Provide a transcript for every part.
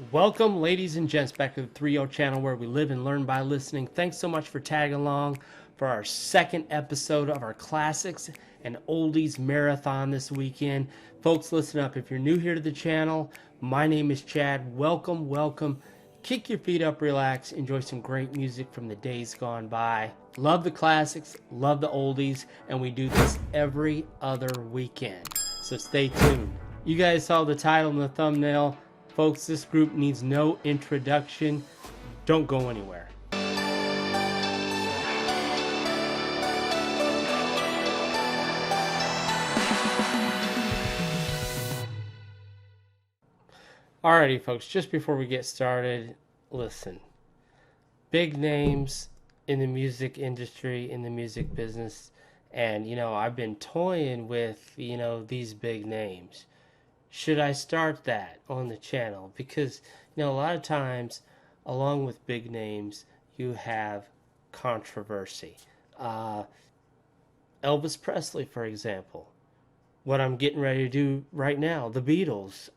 Welcome, ladies and gents, back to the 3O channel where we live and learn by listening. Thanks so much for tagging along for our second episode of our classics and oldies marathon this weekend. Folks, listen up. If you're new here to the channel, my name is Chad. Welcome, welcome. Kick your feet up, relax, enjoy some great music from the days gone by. Love the classics, love the oldies, and we do this every other weekend. So stay tuned. You guys saw the title and the thumbnail. Folks, this group needs no introduction. Don't go anywhere. Alrighty, folks, just before we get started, listen. Big names in the music industry, in the music business, and, I've been toying with, these big names. Should I start that on the channel? Because, a lot of times, along with big names, you have controversy. Elvis Presley, for example. What I'm getting ready to do right now, the Beatles,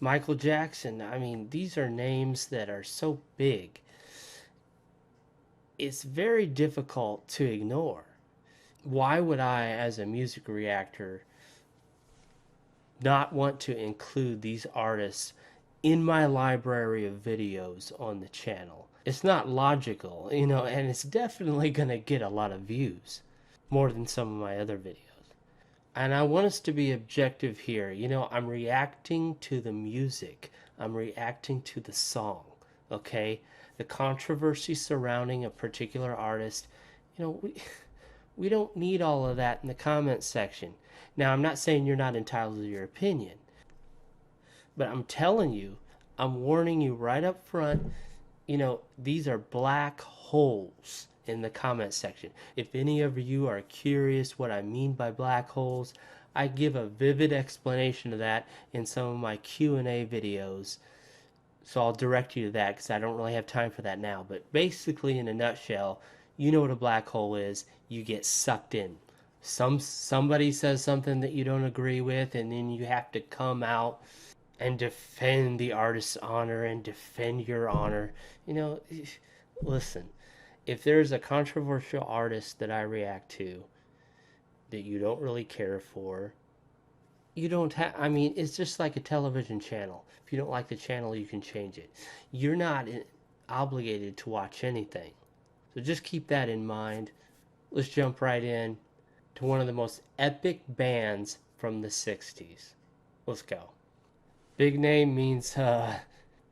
Michael Jackson. I mean, these are names that are so big. It's very difficult to ignore. Why would I, as a music reactor, not want to include these artists in my library of videos on the channel? It's not logical, and it's definitely going to get a lot of views, more than some of my other videos. And I want us to be objective here. I'm reacting to the music. I'm reacting to the song, okay? The controversy surrounding a particular artist, we don't need all of that in the comments section. Now, I'm not saying you're not entitled to your opinion, but I'm telling you, I'm warning you right up front, these are black holes in the comment section. If any of you are curious what I mean by black holes, I give a vivid explanation of that in some of my Q&A videos. So I'll direct you to that because I don't really have time for that now. But basically, in a nutshell, you know what a black hole is. You get sucked in. Somebody says something that you don't agree with, and then you have to come out and defend the artist's honor and defend your honor. Listen, if there's a controversial artist that I react to that you don't really care for, you don't have, it's just like a television channel. If you don't like the channel, you can change it. You're not obligated to watch anything. So just keep that in mind. Let's jump right in to one of the most epic bands from the 60s. Let's go. Big name means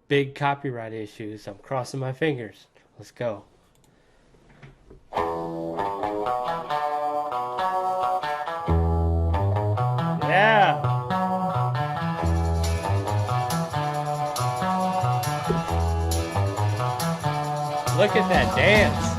big copyright issues. I'm crossing my fingers. Let's go. Yeah. Look at that dance.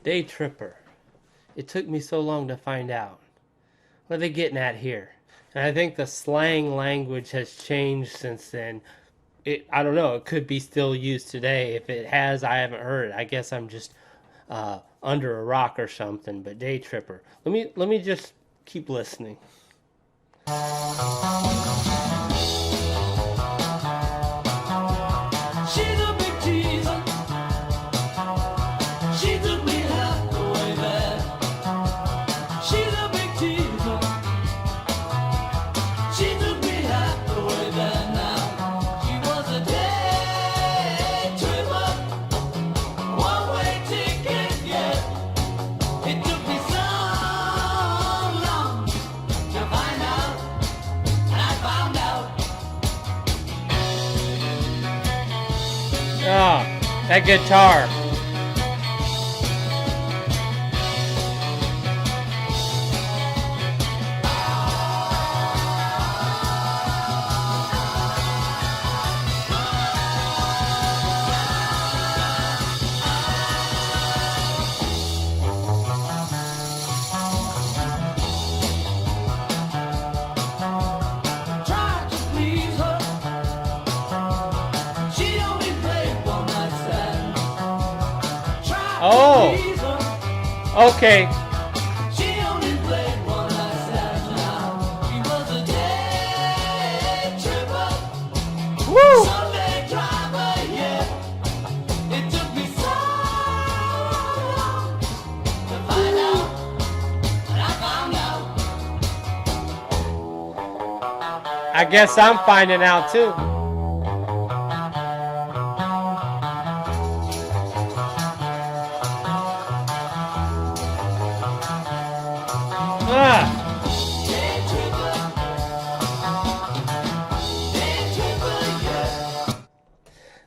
Day tripper. It took me so long to find out. What are they getting at here? And I think the slang language has changed since then. I don't know. It could be still used today. If it has, I haven't heard it. I guess I'm just under a rock or something. But day tripper. Let me just keep listening. Oh, that guitar. Okay. Woo! I guess I'm finding out too. Ah.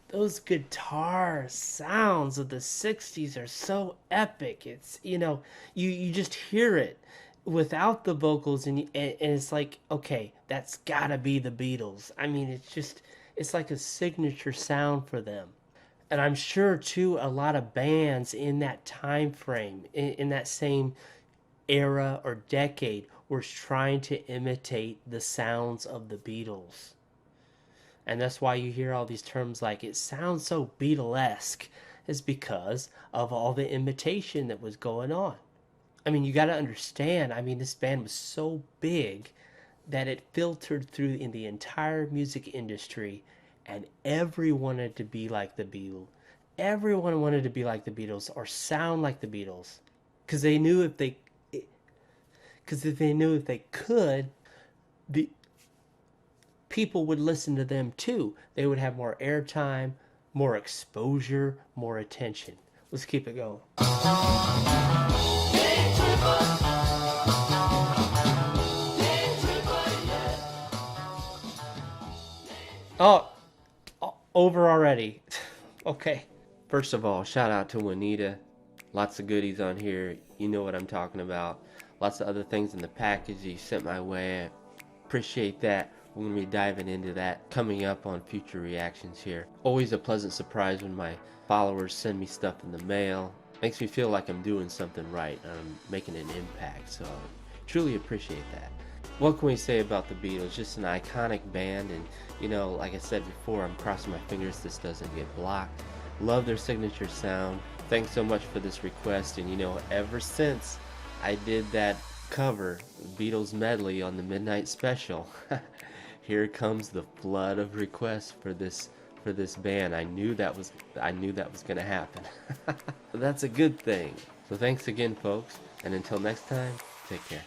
Those guitar sounds of the 60s are so epic. It's, you just hear it without the vocals, and it's like, okay, that's gotta be the Beatles. I mean, it's like a signature sound for them. And I'm sure too a lot of bands in that time frame, in that same era or decade, were trying to imitate the sounds of the Beatles. And that's why you hear all these terms like it sounds so Beatlesque, is because of all the imitation that was going on. I mean, you got to understand, I mean, this band was so big that it filtered through in the entire music industry, and everyone wanted to be like the Beatles. Everyone wanted to be like the Beatles or sound like the Beatles, because they knew if they could, the people would listen to them too. They would have more airtime, more exposure, more attention. Let's keep it going. Oh, over already. Okay. First of all, shout out to Juanita. Lots of goodies on here. You know what I'm talking about. Lots of other things in the package you sent my way. Appreciate that. We're going to be diving into that coming up on future reactions here. Always a pleasant surprise when my followers send me stuff in the mail. Makes me feel like I'm doing something right and I'm making an impact. So truly appreciate that. What can we say about the Beatles? Just an iconic band, and like I said before, I'm crossing my fingers this doesn't get blocked. Love their signature sound. Thanks so much for this request, and ever since I did that cover, Beatles medley on the Midnight Special, here comes the flood of requests for this band. I knew that was going to happen. That's a good thing. So thanks again, folks, and until next time, take care.